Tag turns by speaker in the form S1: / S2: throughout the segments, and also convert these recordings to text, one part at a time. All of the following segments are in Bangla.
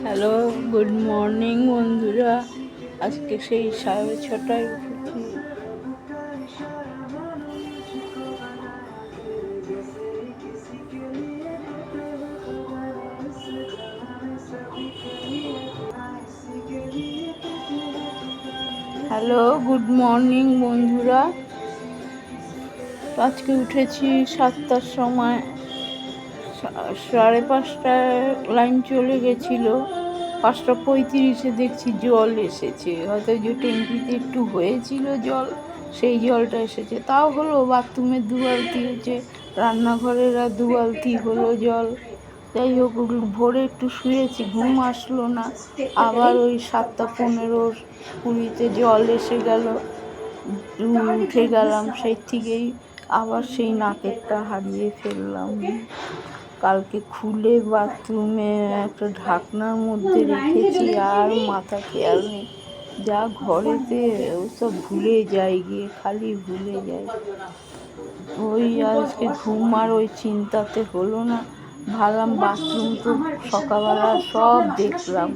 S1: হ্যালো, গুড মর্নিং বন্ধুরা। আজকে সেই 6:30টায় উঠেছি। হ্যালো, গুড মর্নিং বন্ধুরা। আজকে উঠেছি 7টার সময়। 5:30টায় লাইন চলে গেছিলো। 5:35-এ দেখছি জল এসেছে। হয়তো যে ট্যাঙ্কিতে একটু হয়েছিল জল, সেই জলটা এসেছে। তাও হলো, বাথরুমের 2 বালতি হয়েছে, রান্নাঘরের আর 2 বালতি হলো জল। যাই হোক, ভোরে একটু শুয়েছি, ঘুম আসলো না। আবার ওই 7:15-20-তে জল এসে গেল, উঠে গেলাম। সেই থেকেই আবার সেই নাকেরটা হারিয়ে ফেললাম। কালকে খুলে বাথরুমে একটা ঢাকনার মধ্যে রেখেছি, আর মাথা খেয়াল নেই। যা ঘরেতে ওসব ভুলে যাই গিয়ে, খালি ভুলে যাই। ওই আজকে ঘুম আর ওই চিন্তাতে হলো না। ভাবলাম বাথরুম তো সকালবেলা সব দেখলাম,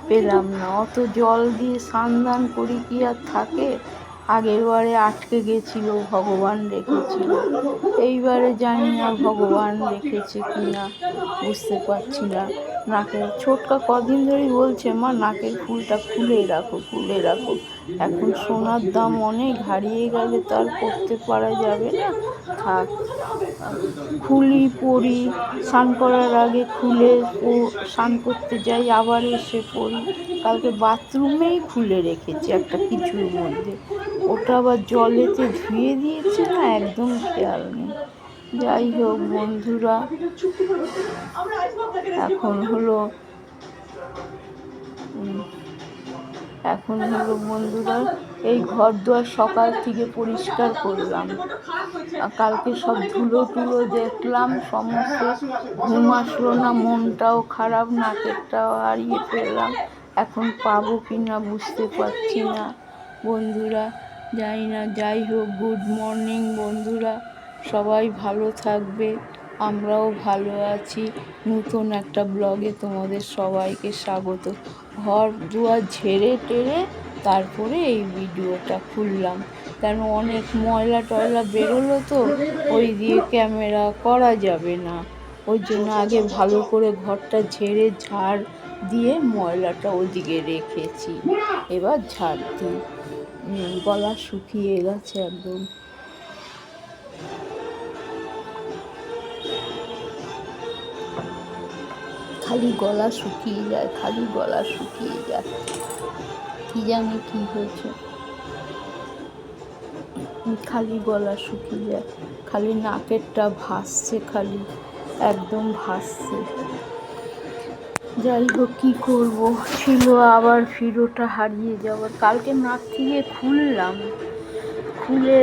S1: পেলাম না। অত জল দিয়ে স্নান করি কি আর থাকে? আগের বারে আটকে গেছিল, ভগবান রেখেছিল। এইবারে জানি না ভগবান রেখেছে কি না, বুঝতে পারছি না। নাকের ছোটকা কদিন ধরেই বলছে, মা নাকের ফুলটা খুলে রাখো, খুলে রাখো। এখন সোনার দাম অনেক, হারিয়ে গেলে তো আর করতে পারা যাবে না, থাক। খুলি, পরি, স্নান করার আগে খুলে স্নান করতে যাই, আবার এসে পরি। কালকে বাথরুমেই খুলে রেখেছি একটা কিছুর মধ্যে, ওটা আবার জলেতে ধুয়ে দিয়েছি না, একদম খেয়াল নেই। যাই হোক বন্ধুরা, এখন হলো বন্ধুরা, এই ঘর দুয়ার সকাল থেকে পরিষ্কার করলাম। কালকে সব ধুলো টুলো দেখলাম সমস্ত। ঘুম আসলো না, মনটাও খারাপ, নাকেরটাও হারিয়ে ফেললাম। এখন পাবো কি না বুঝতে পারছি না বন্ধুরা, জানি না। যাই হোক, গুড মর্নিং বন্ধুরা, সবাই ভালো থাকবে, আমরাও ভালো আছি। নতুন একটা ব্লগে তোমাদের সবাইকে স্বাগত। ঘর দুয়ার ঝেড়ে টেরে তারপরে এই ভিডিওটা খুললাম, কেন অনেক ময়লা টয়লা বেরোলো তো, ওই দিয়ে ক্যামেরা করা যাবে না। ওই জন্য আগে ভালো করে ঘরটা ঝেড়ে ঝাড় দিয়ে ময়লাটা ওদিকে রেখেছি। এবার ঝাড় দিই। গলা শুকিয়ে গেছে একদম। খালি গলা শুকিয়ে যায়, খালি গলা শুকিয়ে যায়, কি জানি কি হয়েছে। খালি গলা শুকিয়ে যায়, খালি নাকেরটা ভাসছে, খালি একদম ভাসছে। যাই হোক, কী করবো, ছিল আবার ফিরোটা হারিয়ে যাওয়ার। কালকে নাক থেকে খুললাম, খুলে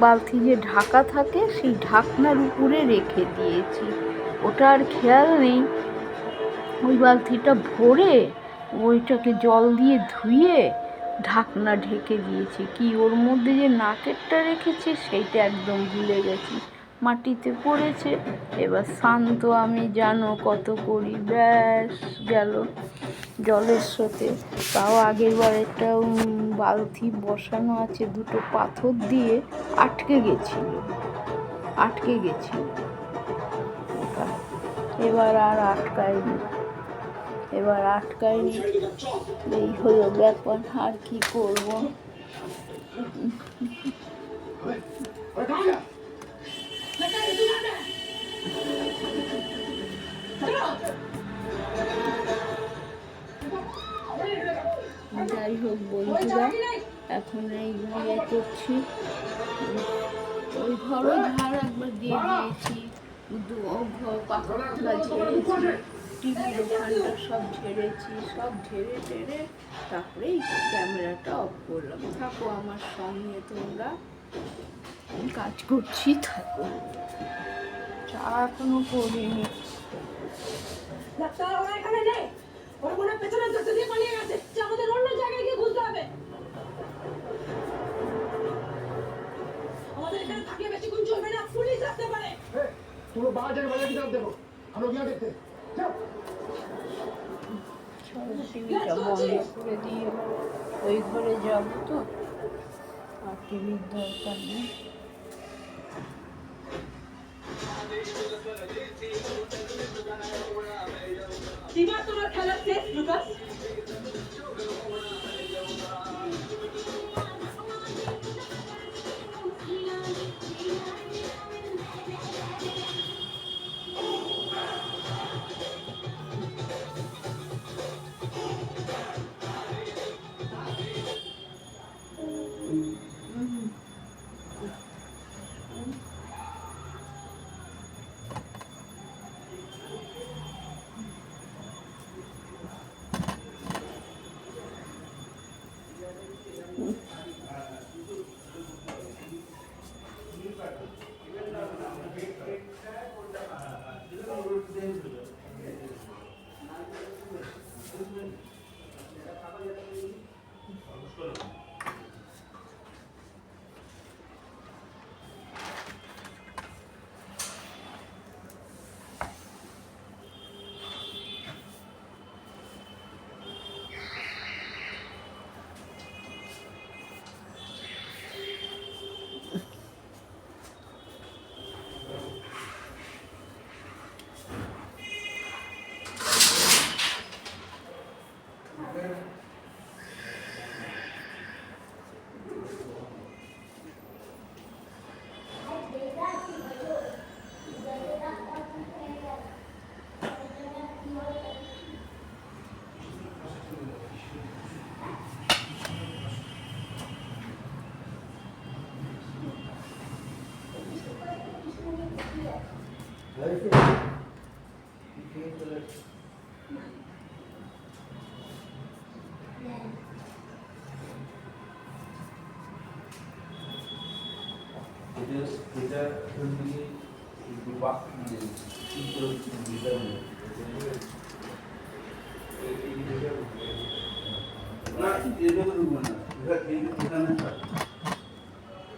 S1: বালতি যে ঢাকা থাকে, সেই ঢাকনার উপরে রেখে দিয়েছি। ওটা আর খেয়াল নেই। ওই বালতিটা ভরে ওইটাকে জল দিয়ে ধুয়ে ঢাকনা ঢেকে দিয়েছি। কি ওর মধ্যে যে নাকেরটা রেখেছি সেইটা একদম ভুলে গেছি, মাটিতে পড়েছে। এবার স্নান তো আমি জানো কত করি, ব্যাস গেল জলের স্রোতে। তাও আগের বার একটা বালতি বসানো আছে, দুটো পাথর দিয়ে আটকে গেছিল ওটা। এবার আর আটকায়নি, এই হলো ব্যাপার, আর কি করব। যাই হোক বন্ধুরা, এখন এই ইয়ে করছি। ওই ঘরও ঝাড় একবার দিয়ে দিয়েছি, পাখাগুলো ঝেড়েছি, টিভির ওখানটা সব ঝেড়েছি, সব ঝেড়ে টেড়ে তারপরেই ক্যামেরাটা অফ করলাম। থাকো আমার সঙ্গে, তোমরা কাজ করছি, থাকো। চা এখনো করিনি।
S2: পুরো বাজার বাজার দেখো, আমরা দেখতে
S1: টিভিটা বন্ধ করে দিয়ে ওই ঘরে যাব তো, আর টিভির দরকার নেই।
S2: তোমার খেলা শেষ লুকাস।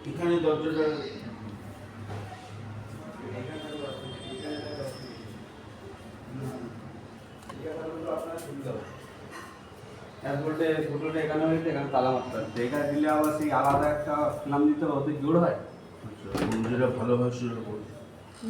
S3: এখানে দরজাটা
S4: ফটোটা এখানে হয়েছে, এখানে তালা মারতে হবে। এখানে দিলে আবার সেই আলাদা একটা নাম দিতে হবে, ওতে জোর হয়।
S3: যেটা ভালো হয় সেটা করবো।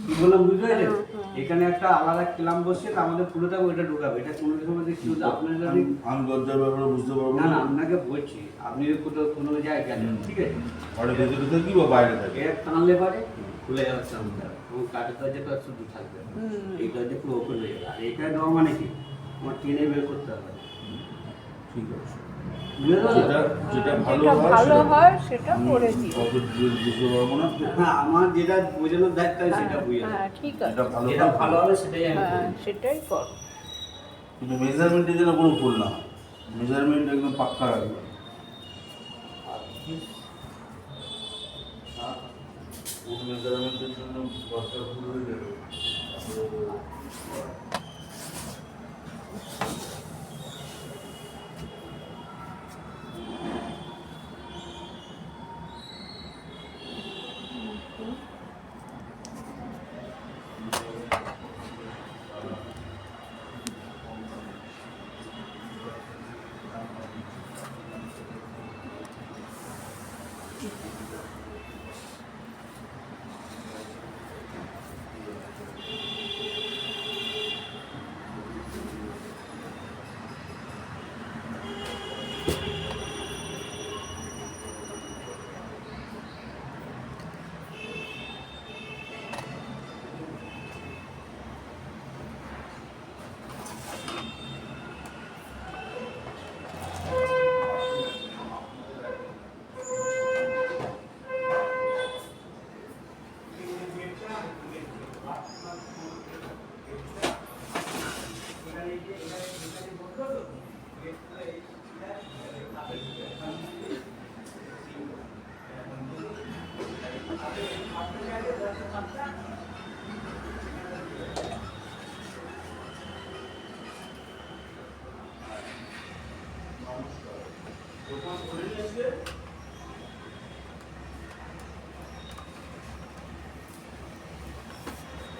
S4: কি বললাম বুঝতে পেরেছেন? এখানে একটা আলাদা ক্লাম বসছে, আমাদের পুরোটা ওইটা ঢোকাবে। এটা কোনো সময় দেখছি আপনার যদি
S3: আমি দরজার ব্যাপারে বুঝতে পারবো
S4: না না আপনাকে বলছি, আপনি কোথাও কোনো জায়গায় গেলেন, ঠিক আছে,
S3: ঘরে ভেতরে থাকি বা বাইরে থাকি,
S4: এর টানলে পারে খুলে যাচ্ছে আমাদের, এবং কাঠের দরজাটা শুধু থাকবে, এই দরজা পুরো ওপেন হয়ে যাবে। আর এটা দেওয়া মানে কি, আমার টেনে বের করতে হবে।
S3: ঠিক আছে।
S4: বুঝতে পারলেন?
S3: যেটা
S1: যেটা ভালো হয় সেটা করে দিও।
S3: অত বুঝতে পারবো না।
S4: হ্যাঁ, আমার যেটা বোঝানোর দায়িত্ব আছে সেটা বুঝে নেবো।
S1: হ্যাঁ ঠিক আছে,
S3: যেটা ভালো
S4: যেটা
S3: হয়
S4: ভালো হবে সেটাই আমি
S1: হ্যাঁ
S4: করবো।
S1: সেটাই কর।
S3: কিন্তু মেজারমেন্টের যেন কোনো ভুল না হয়, মেজারমেন্ট একদম পাক্কা রাখবে। মেজারমেন্টের জন্য দরজা ভুল হয়ে যাবে।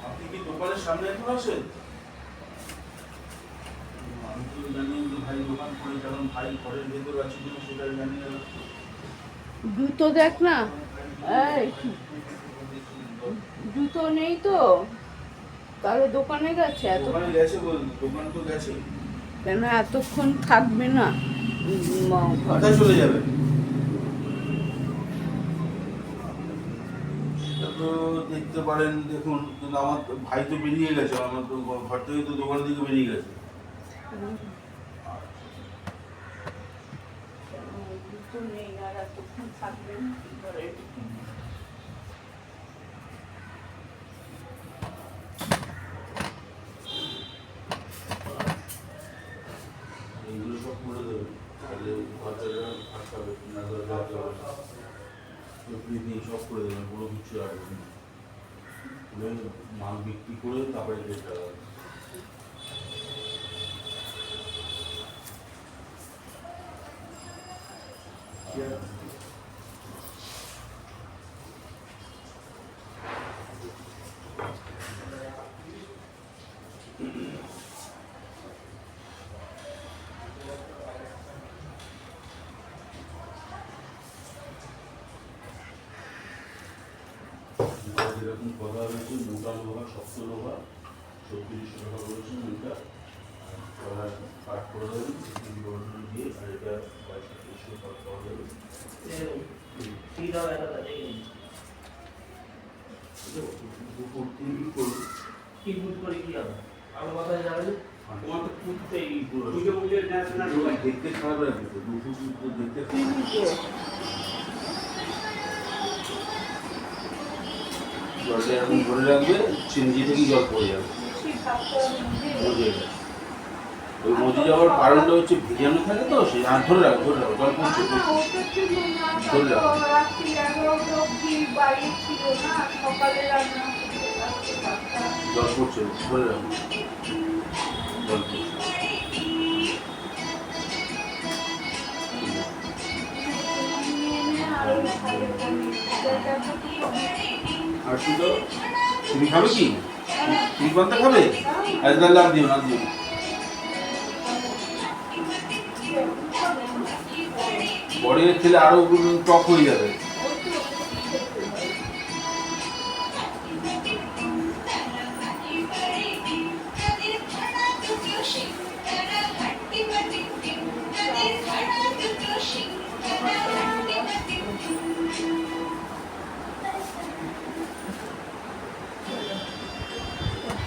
S3: আপনি কি দোকানের সামনে এখন আছেন? আমি তো জানি যে ভাই দোকান করে কারণ ভাই ঘরের ভেতর আছে কিনা সেটা জানি না।
S1: জুতো দেখ না, এই জুতো নেই তো, তাহলে দোকানে গেছে এত,
S3: দোকানে গেছে বলুন, দোকান তো গেছে,
S1: কেন এতক্ষণ থাকবে না?
S3: কোথায় চলে যাবে? এটা তো দেখতে পারেন, দেখুন, কিন্তু আমার তো ভাই তো বেরিয়ে গেছে, আমার তো ঘর থেকে তো দোকান থেকে বেরিয়ে গেছে।
S1: জুতো নেই আর এতক্ষণ থাকবে না কি করে?
S3: এইগুলো সব করে দেবে, তাহলে ঘরটা আটকাবে না, দিয়ে সব করে দেবেন, পুরো কিছু রাখবেন না। করে মাল বিক্রি করে তারপরে রেটটা রাখবেন। যেরকম কথা হয়েছে, মোটা লোহা, শক্ত লোহা 3600 টাকা বলেছেন ওইটা, আর কাট করে দেবেন দিয়ে, আর এটা 2200 টাকা পাওয়া যাবে। দুপুর 3 করুন,
S4: কি বুঝ করে কি হবে? আরো কথায় যাবে না? তোমার তো খুঁজতেই বুঝে বুঝে নেয় না।
S3: দেখতে খারাপ লাগবে তো, দুপুর দেখতে জলটা এরকম ধরে রাখবে, চিনজি থেকে জল পড়ে যাবে, মজে যাবে। ওই মজে যাওয়ার কারণটা হচ্ছে ভিজানো থাকে তো, সেই হাত ধরে রাখো, ধরে রাখো, জল পড়ছে, ধরে রাখো, জল পড়ছে, ধরে রাখো, জল পড়ছে। আর শুধু তুমি খাবে কি? তুমি কোনটা খাবে? একদম লাভ দিও না, দিও না। বড়ির খেলে আরো টক হয়ে যাবে।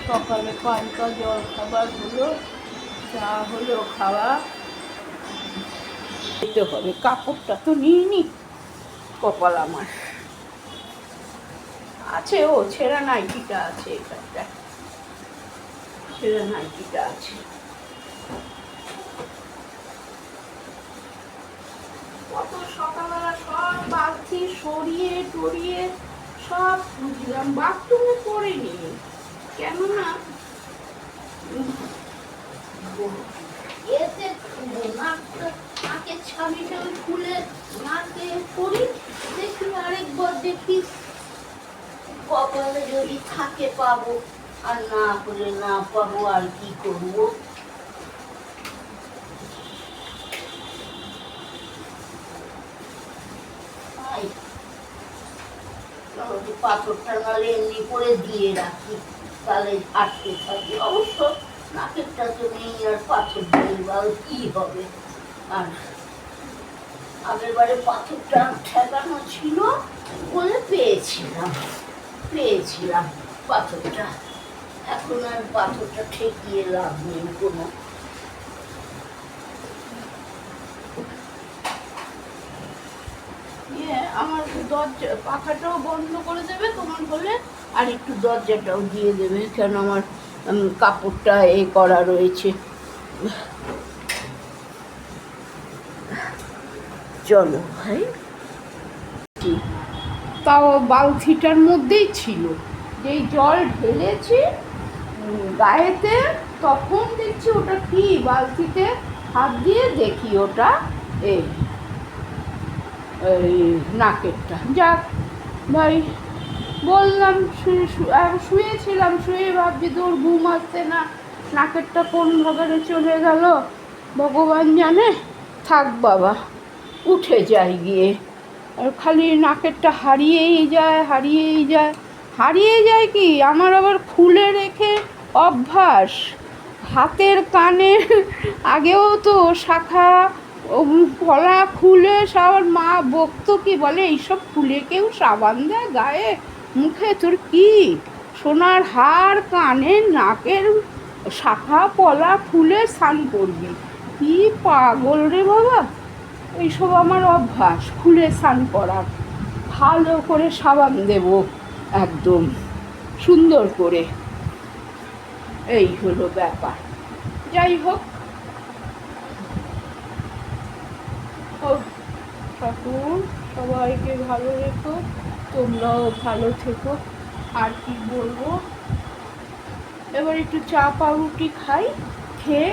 S1: সকালে পাল্টা জল খাবার হলো, চা হলো, খাওয়া দিতে হবে। কাপড়টা তো নিয়ে নি, কপাল আমার আছে, ও ছেঁড়া নাইটিটা আছে, এখানটা ছেঁড়া নাইটিটা আছে। কত সকালবেলা সব বালতি সরিয়ে টরিয়ে সব বুঝলাম, বাথরুমে পড়েনি, কেননা এতে নাকের ছাবিটা খুলে নাকে পড়ি, দেখি আরেকবার দেখি কপালে যদি থাকে পাবো, আর না হলে না পাবো, আর কি করবো। পাথরটা নালে এমনি করে দিয়ে রাখি, তাহলে আটকে থাকি। অবশ্য নাকেরটা তো নেই, আর পাথর দিয়ে বা কি হবে। আর আগের বারে পাথরটা ঠেকানো ছিল বলে পেয়েছিলাম পাথরটা, এখন আর পাথরটা ঠেকিয়ে লাভ নেই কোনো। আমার দরজা পাখাটাও বন্ধ করে দেবে তোমার বলে, আর একটু দরজাটাও দিয়ে দেবে, কেন আমার কাপড়টা করা রয়েছে। চলো ভাই, তাও বালতিটার মধ্যেই ছিল, যেই জল ঢেলেছি গায়েতে, তখন দেখছি ওটা কি, বালতিতে হাত দিয়ে দেখি ওটা এই নাকেরটা। যাক ভাই, বললাম শুয়েছিলাম, শুয়ে ভাবছি তোর ঘুম আসছে না, নাকেরটা কোন ভাবে চলে গেল, ভগবান জানে। থাক বাবা, উঠে যাই গিয়ে। আর খালি নাকেরটা হারিয়েই যায়, হারিয়েই যায়। হারিয়ে যায় কি, আমার আবার খুলে রেখে অভ্যাস। হাতের কানের আগেও তো শাখা পলা খুলে সবার মা বকতো, কি বলে এইসব খুলে কেউ সাবান দেয় গায়ে মুখে? তোর কি সোনার হার, কানের, নাকের শাখা পলা খুলে স্নান করবি? কি পাগল রে বাবা! এইসব আমার অভ্যাস, খুলে স্নান করার। ভালো করে সাবান দেব, একদম সুন্দর করে। এই হলো ব্যাপার। যাই হোক, ঠাকুর সবাইকে ভালো রেখো, তোমরাও ভালো থেকো। আর কি বলবো, এবার একটু চা পাউরুটি খাই, খেয়ে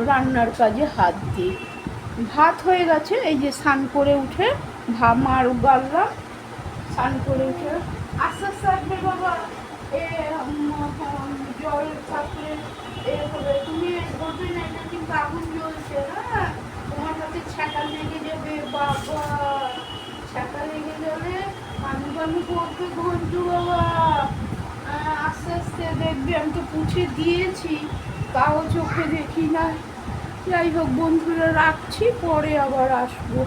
S1: রান্নার কাজে হাত দিই। ভাত হয়ে গেছে, এই যে স্নান করে উঠে মার গাললাম। স্নান করে উঠে আস্তে আস্তে আসবে বাবা, জল থাকলে হবে। তুমি বলবে না, এটা কিন্তু আগুন জ্বলছে। হ্যাঁ, তোমার হাতে ছ্যাঁকা লেগে যাবে বাবা। ছ্যাঁকা লেগে গেলে পানি পানি করবে ঘন্টু বাবা। আস্তে আস্তে দেখবি, আমি তো পুছে দিয়েছি, তাও চোখে দেখি না। যাই হোক বন্ধুরা, রাখছি, পরে আবার আসবো।